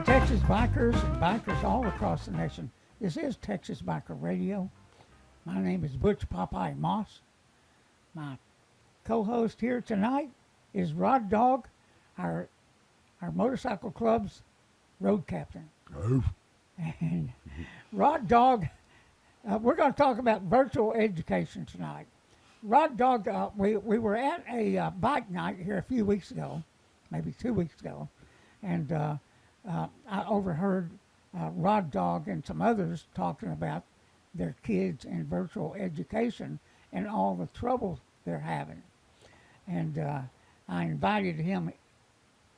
Texas bikers and bikers all across the nation. This is Texas Biker Radio. My name is Butch Popeye Moss. My co-host here tonight is Rodawg, our motorcycle club's road captain. Oh. And Rodawg, we're going to talk about virtual education tonight. Rodawg, we were at a bike night here a few weeks ago, maybe 2 weeks ago, and I overheard Rodawg and some others talking about their kids in virtual education and all the trouble they're having. And I invited him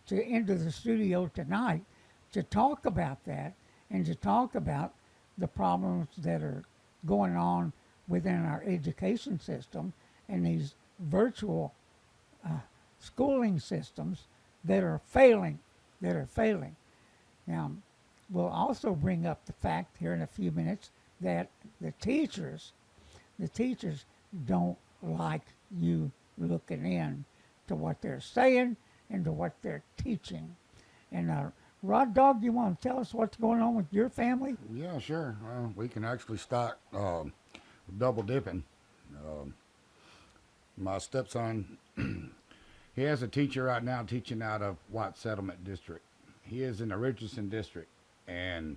into the studio tonight to talk about that and to talk about the problems that are going on within our education system and these virtual schooling systems that are failing. Now, we'll also bring up the fact here in a few minutes that the teachers don't like you looking in to what they're saying and to what they're teaching. And Rodawg, you want to tell us what's going on with your family? Yeah, sure. Well, we can actually start double dipping. My stepson, he has a teacher right now teaching out of White Settlement District. He is in the Richardson District, and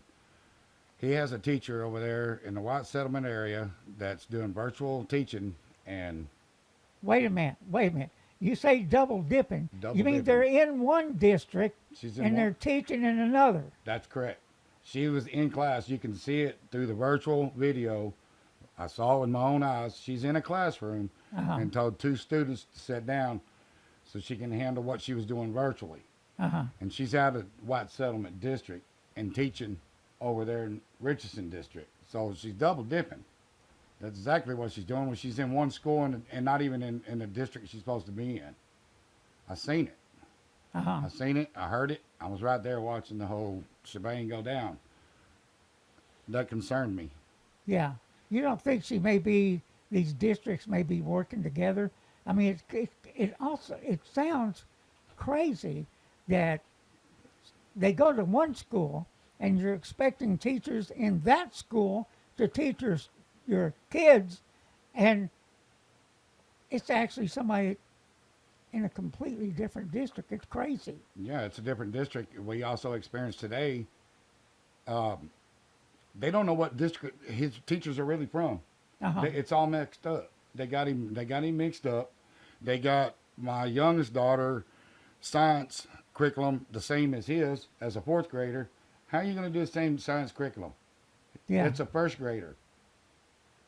he has a teacher over there in the White Settlement area that's doing virtual teaching. And wait a minute. You say double dipping. You mean they're in one district and they're teaching in another? That's correct. She was in class. You can see it through the virtual video. I saw it with my own eyes. She's in a classroom and told two students to sit down so she can handle what she was doing virtually. And she's out of White Settlement District and teaching over there in Richardson District. So she's double dipping. That's exactly what she's doing when she's in one school and not even in the district she's supposed to be in. I seen it. I seen it. I heard it. I was right there watching the whole shebang go down. That concerned me. Yeah. You don't think these districts may be working together? I mean, it sounds crazy that they go to one school and you're expecting teachers in that school to teach your kids, and it's actually somebody in a completely different district. It's crazy. Yeah, it's a different district. We also experienced today, they don't know what district his teachers are really from. It's all mixed up. They got him mixed up. They got my youngest daughter science curriculum the same as his as a fourth grader. How are you going to do the same science curriculum? Yeah. It's a first grader.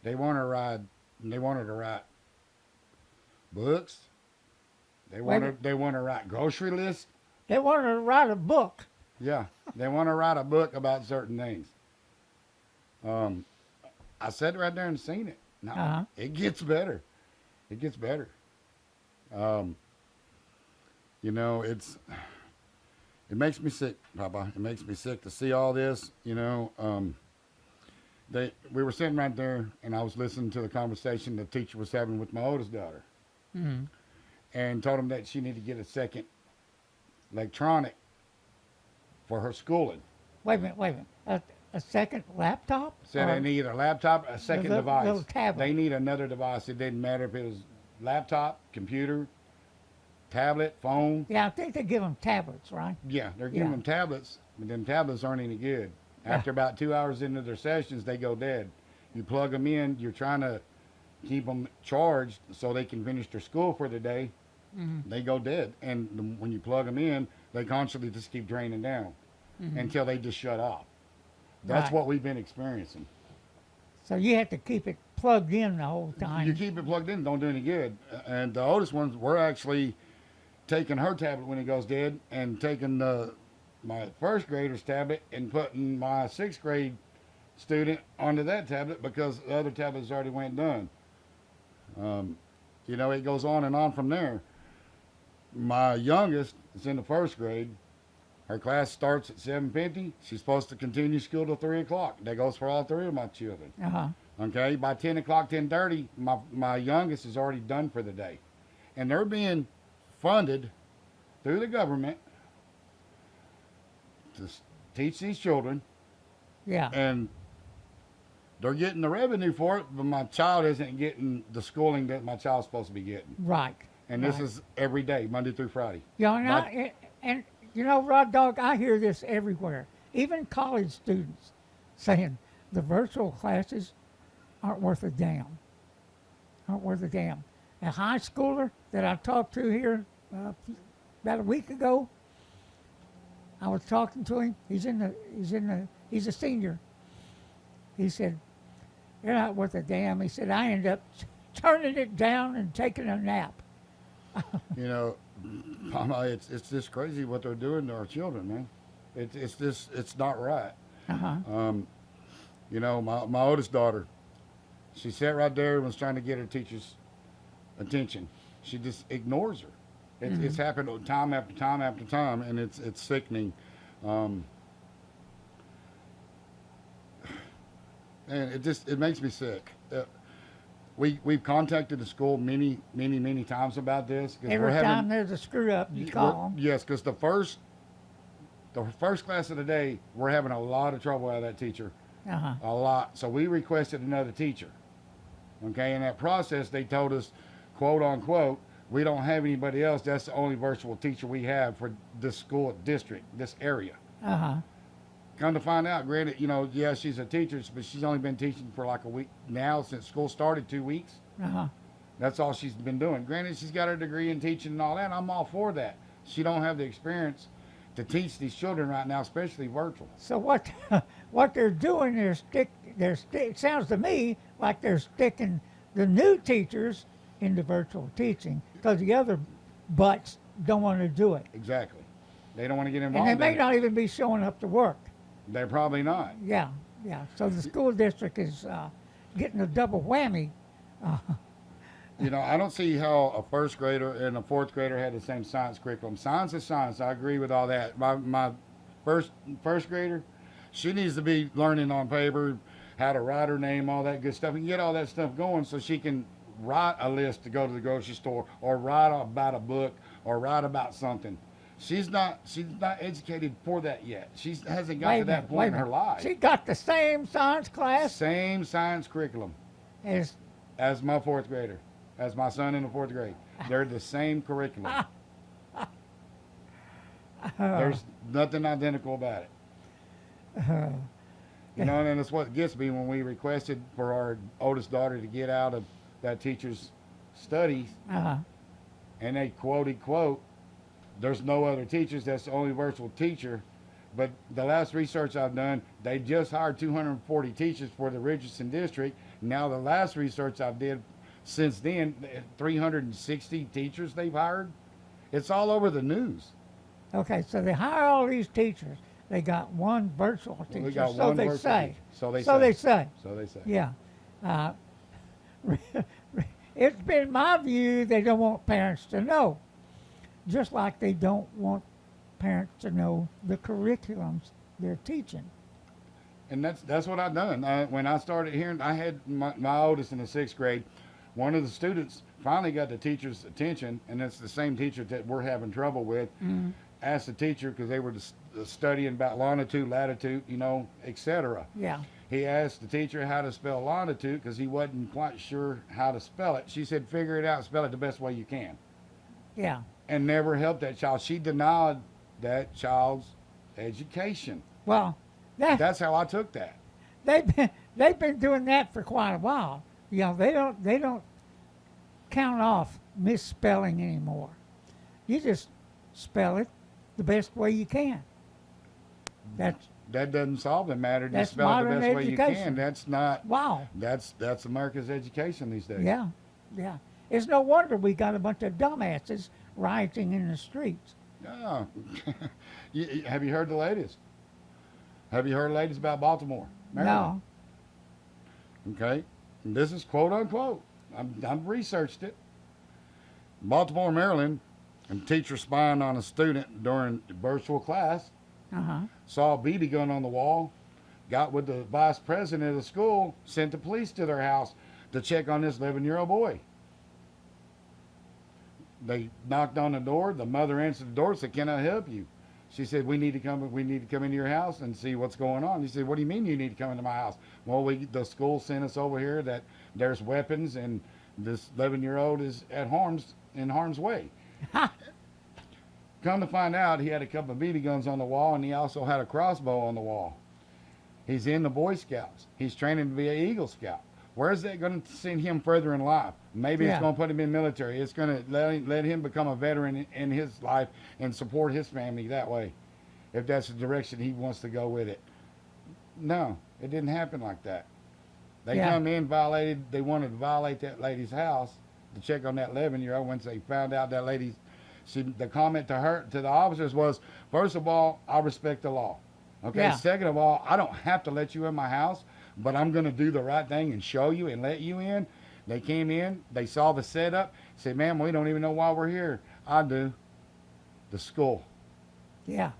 They want her to write books. They want her to write grocery lists. They want her to write a book. Yeah, they want to write a book about certain things. I sat right there and seen it. No, it gets better. It gets better. You know, it makes me sick, Papa. It makes me sick to see all this. You know, we were sitting right there, and I was listening to the conversation the teacher was having with my oldest daughter, and told him that she needed to get a second electronic for her schooling. Wait a minute. A second laptop? Said they need a laptop, a second device. Little tablet. They need another device. It didn't matter if it was laptop, computer, tablet, phone. Yeah, I think they give them tablets, right? Yeah, they're giving them tablets, but them tablets aren't any good. After about 2 hours into their sessions, they go dead. You plug them in, you're trying to keep them charged so they can finish their school for the day. They go dead. And when you plug them in, they constantly just keep draining down until they just shut off. That's what we've been experiencing. So you have to keep it plugged in the whole time. You keep it plugged in, don't do any good. And the oldest ones, we're actually taking her tablet when it goes dead and taking my first grader's tablet and putting my sixth grade student onto that tablet because the other tablets already went done. You know, it goes on and on from there. My youngest is in the first grade. Her class starts at 7:50. She's supposed to continue school till 3 o'clock. That goes for all three of my children. Okay, by 10 o'clock, 10:30, my youngest is already done for the day. And they're being funded through the government to teach these children, Yeah. and they're getting the revenue for it, but my child isn't getting the schooling that my child's supposed to be getting. Right. And this is every day, Monday through Friday. You know, and, Not- and you know, Rod Dog, I hear this everywhere. Even college students saying the virtual classes aren't worth a damn. Aren't worth a damn. A high schooler that I talked to here about a week ago, I was talking to him. He's a senior. He said, "They're not worth a damn." He said, "I end up turning it down and taking a nap." You know, Mama, it's just crazy what they're doing to our children, man. It's not right. Uh-huh. You know, my oldest daughter, she sat right there and was trying to get her teacher's attention. She just ignores her. It's happened time after time after time, and it's sickening. And it makes me sick. We've contacted the school many times about this. Every time there's a screw up, you call them. Yes, because the first class of the day, we're having a lot of trouble out of that teacher. Uh-huh. A lot. So we requested another teacher. Okay, in that process, they told us, quote unquote, we don't have anybody else. That's the only virtual teacher we have for this school district, this area. Uh-huh. Come to find out, granted, you know, yeah, she's a teacher, but she's only been teaching for like a week now since school started, 2 weeks. Uh-huh. That's all she's been doing. Granted, she's got her degree in teaching and all that. I'm all for that. She don't have the experience to teach these children right now, especially virtual. So what they're doing is it sounds to me like they're sticking the new teachers into virtual teaching because the other butts don't want to do it. Exactly. They don't want to get involved. And they may in not even be showing up to work. They're probably not. Yeah, yeah. So the school district is getting a double whammy. You know, I don't see how a first grader and a fourth grader had the same science curriculum. Science is science. I agree with all that. My first grader, she needs to be learning on paper how to write her name, all that good stuff, and get all that stuff going so she can write a list to go to the grocery store or write about a book or write about something. She's not educated for that yet. She hasn't got to that point in her life. She got the same science class Same science curriculum as as my fourth grader, as my son in the fourth grade. They're the same curriculum. There's nothing identical about it. You know, and that's what gets me when we requested for our oldest daughter to get out of that teacher's studies, and they quote, there's no other teachers, that's the only virtual teacher. But the last research I've done, they just hired 240 teachers for the Richardson district. Now the last research I did since then, 360 teachers they've hired. It's all over the news. Okay, so they hire all these teachers. They got one virtual teacher. We got so one they virtual say. teacher. So they say. So they say. Yeah. It's been my view they don't want parents to know. Just like they don't want parents to know the curriculums they're teaching. And that's what I've done. When I started hearing, I had my oldest in the sixth grade. One of the students finally got the teacher's attention, and it's the same teacher that we're having trouble with. Mm-hmm. Asked the teacher, because they were studying about longitude, latitude, you know, etc. Yeah. He asked the teacher how to spell longitude because he wasn't quite sure how to spell it. She said, figure it out, spell it the best way you can. Yeah. And never helped that child. She denied that child's education. Well, That's how I took that. they've been doing that for quite a while. You know, they don't count off misspelling anymore. You just spell it the best way you can. That doesn't solve the matter. That's Just spell it the modern best way you education. can. That's not. Wow. That's America's education these days. Yeah, yeah. It's no wonder we got a bunch of dumbasses rioting in the streets. Yeah. Have you heard the latest? Have you heard the latest about Baltimore, Maryland? No. Okay. And this is quote unquote. I've researched it. Baltimore, Maryland, and teacher spying on a student during virtual class. Saw a BB gun on the wall, got with the vice president of the school, sent the police to their house to check on this 11-year-old boy. They knocked on the door. The mother answered the door, said, "Can I help you?" She said, we need to come into your house and see what's going on. He said, what do you mean you need to come into my house? Well, the school sent us over here that there's weapons and this 11-year-old is in harm's way. Come to find out, he had a couple of BB guns on the wall, and he also had a crossbow on the wall. He's in the Boy Scouts. He's training to be an Eagle Scout. Where is that going to send him further in life? Maybe it's going to put him in military. It's going to let him become a veteran in his life and support his family that way, if that's the direction he wants to go with it. No, it didn't happen like that. They come in, they wanted to violate that lady's house to check on that 11-year-old. Once they found out that the comment to the officers was, first of all, I respect the law. Okay. Yeah. Second of all, I don't have to let you in my house, but I'm going to do the right thing and show you and let you in. They came in, they saw the setup, said, ma'am, we don't even know why we're here. I do. The school. Yeah.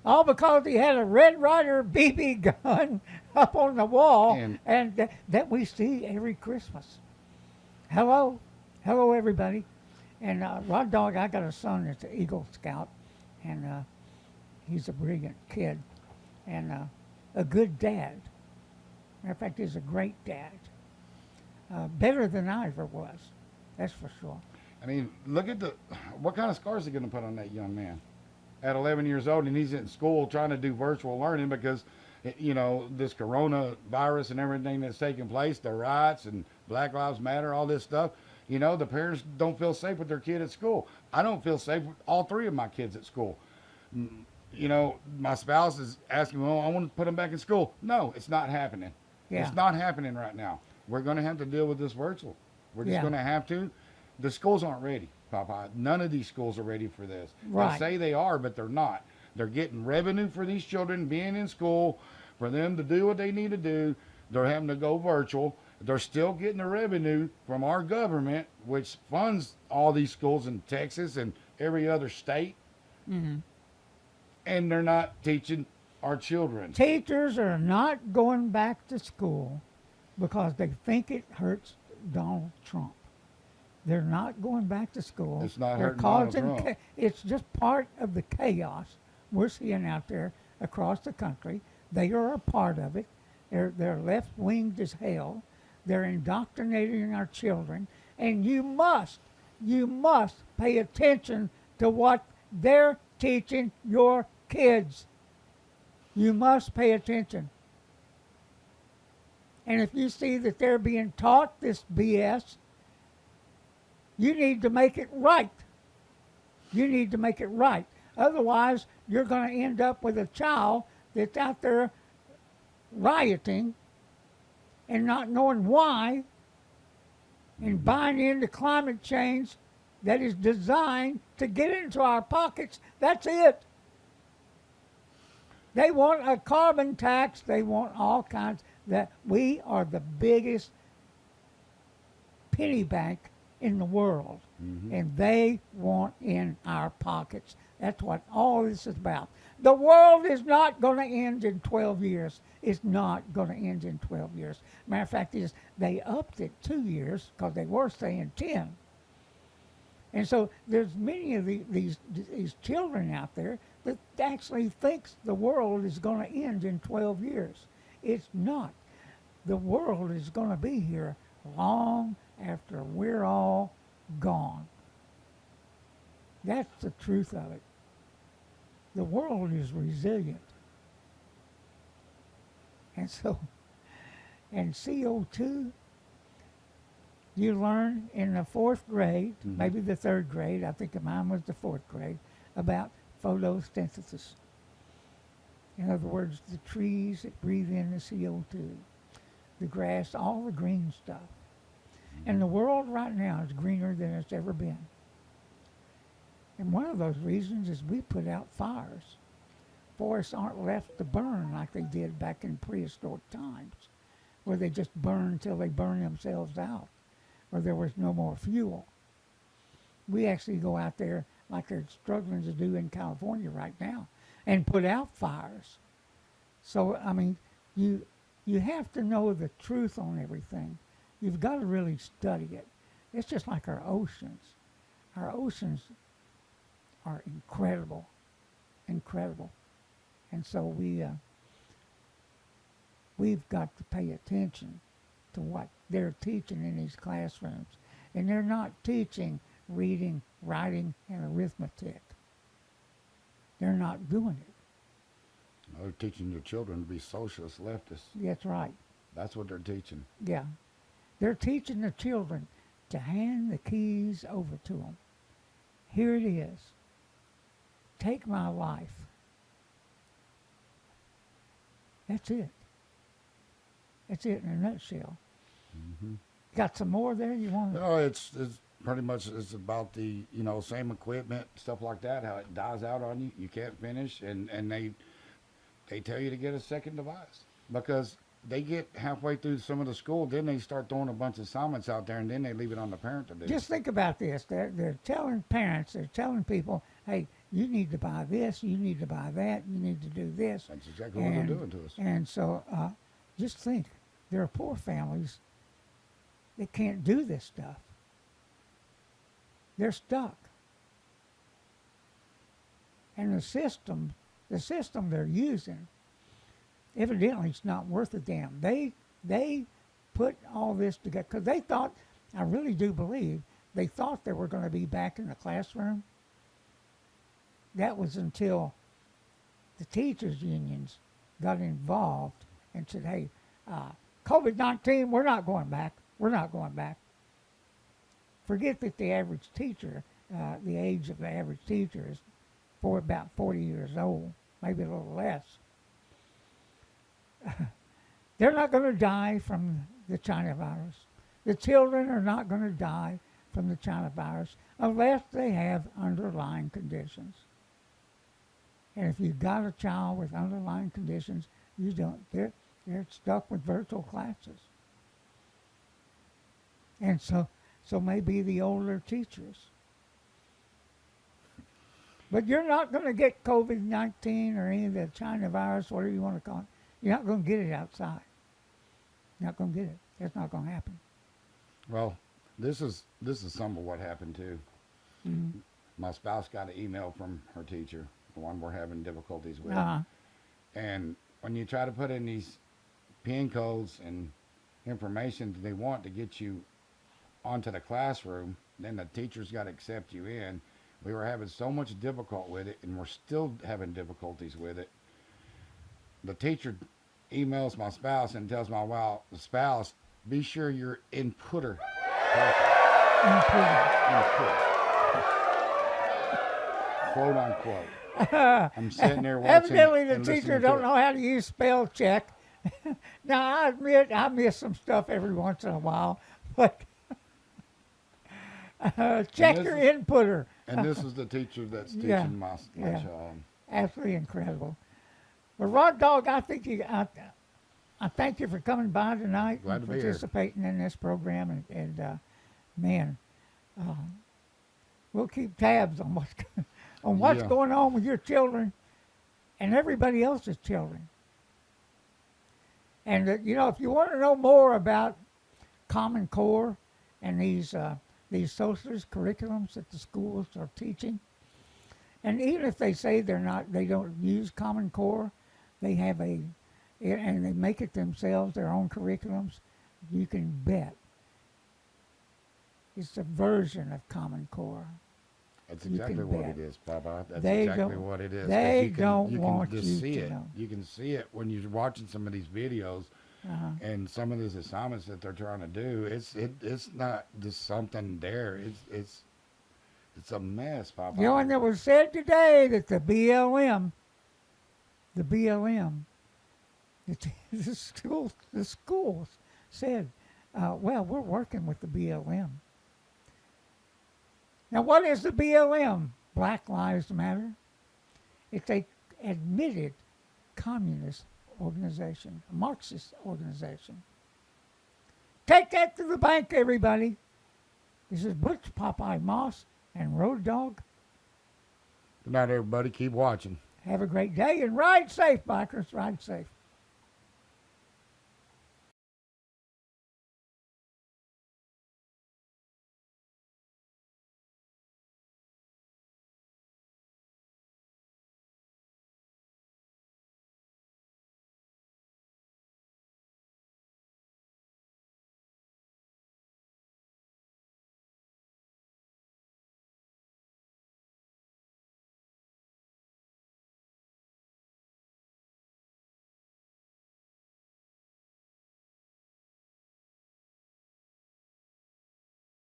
All because he had a Red Ryder BB gun up on the wall and that we see every Christmas. Hello, everybody. And Rodawg, I got a son that's an Eagle Scout, and he's a brilliant kid and a good dad. Matter of fact, he's a great dad. Better than I ever was, that's for sure. I mean, look at what kind of scars are going to put on that young man at 11 years old, and he's in school trying to do virtual learning because, this coronavirus and everything that's taking place, the riots and Black Lives Matter, all this stuff. The parents don't feel safe with their kid at school. I don't feel safe with all three of my kids at school. My spouse is asking, well, I want to put them back in school. No, it's not happening. Yeah. It's not happening right now. We're going to have to deal with this virtual. We're just going to have to. The schools aren't ready, Popeye. None of these schools are ready for this. Right. They say they are, but they're not. They're getting revenue for these children being in school, for them to do what they need to do. They're having to go virtual. They're still getting the revenue from our government, which funds all these schools in Texas and every other state. Mm-hmm. And they're not teaching our children. Teachers are not going back to school because they think it hurts Donald Trump. They're not going back to school. It's not hurting Donald Trump. It's just part of the chaos we're seeing out there across the country. They are a part of it. They're left-winged as hell. They're indoctrinating our children. And you must pay attention to what they're teaching your kids. You must pay attention. And if you see that they're being taught this BS, you need to make it right. You need to make it right. Otherwise, you're going to end up with a child that's out there rioting and not knowing why and buying into climate change that is designed to get into our pockets. That's it. They want a carbon tax. They want all kinds. That we are the biggest penny bank in the world, and they want in our pockets. That's what all this is about. The world is not going to end in 12 years. It's not going to end in 12 years. Matter of fact is they upped it 2 years because they were saying 10. And so there's many of these children out there that actually thinks the world is going to end in 12 years. It's not. The world is going to be here long after we're all gone. That's the truth of it. The world is resilient. And so, and CO2, you learn in the 4th grade, maybe the 3rd grade, I think mine was the 4th grade, about photosynthesis. In other words, the trees that breathe in the CO2, the grass, all the green stuff. And the world right now is greener than it's ever been. And one of those reasons is we put out fires. Forests aren't left to burn like they did back in prehistoric times, where they just burn until they burn themselves out, or there was no more fuel. We actually go out there like they're struggling to do in California right now and put out fires. So, I mean, you have to know the truth on everything. You've got to really study it. It's just like our oceans. Our oceans are incredible. incredible. And so we've got to pay attention to what they're teaching in these classrooms. And they're not teaching reading, writing, and arithmetic. They're not doing it. They're teaching your children to be socialist leftists. That's right. That's what they're teaching. Yeah. They're teaching the children to hand the keys over to them. Here it is. Take my life. That's it. That's it in a nutshell. Mm-hmm. Got some more there you want? No, it's pretty much it's about the same equipment, stuff like that. How it dies out on you, you can't finish, and they tell you to get a second device because they get halfway through some of the school, then they start throwing a bunch of assignments out there, and then they leave it on the parent to do. Just think about this. They're telling parents, they're telling people, hey, you need to buy this, you need to buy that, you need to do this. That's exactly what they're doing to us. And so just think, there are poor families that can't do this stuff. They're stuck. And the system they're using, evidently it's not worth a damn. They put all this together because they thought, I really do believe, they thought they were going to be back in the classroom. That was until the teachers' unions got involved and said, hey, COVID-19, we're not going back. We're not going back. Forget that the average teacher, the age of the average teacher is about 40 years old, maybe a little less. They're not going to die from the China virus. The children are not going to die from the China virus unless they have underlying conditions. And if you've got a child with underlying conditions, you don't. They're stuck with virtual classes. And so maybe the older teachers. But you're not going to get COVID-19 or any of the China virus, whatever you want to call it. You're not going to get it outside. You're not going to get it. That's not going to happen. Well, this is some of what happened too. Mm-hmm. My spouse got an email from her teacher, the one we're having difficulties with. Uh-huh. And when you try to put in these PIN codes and information that they want to get you onto the classroom, then the teacher's got to accept you in. We were having so much difficulty with it, and we're still having difficulties with it. The teacher emails my spouse and tells my spouse, be sure your inputter. Input. Quote unquote. I'm sitting there watching. Evidently the teacher don't know how to use spell check. Now, I admit I miss some stuff every once in a while, but check your inputter. And this is the teacher that's teaching my child. Absolutely incredible. Well, Rodawg, I thank you for coming by tonight Glad and to be participating in this program. And man, we'll keep tabs on what's going on with your children and everybody else's children. And if you want to know more about Common Core and these socialist curriculums that the schools are teaching, and even if they say they don't use Common Core, they have and they make it themselves, their own curriculums, you can bet it's a version of Common Core. That's exactly what it is, Papa. That's they exactly what it is. They don't want you to see to it. know. You can see it when you're watching some of these videos Uh-huh. and some of these assignments that they're trying to do. It's not just something there. It's a mess, Papa. And it was said today that the BLM, the schools said, well, we're working with the BLM. Now, what is the BLM? Black Lives Matter. It's a admitted communist organization, a Marxist organization. Take that to the bank, everybody. This is Butch, Popeye Moss, and Rodawg. Good night, everybody. Keep watching. Have a great day and ride safe, bikers. Ride safe.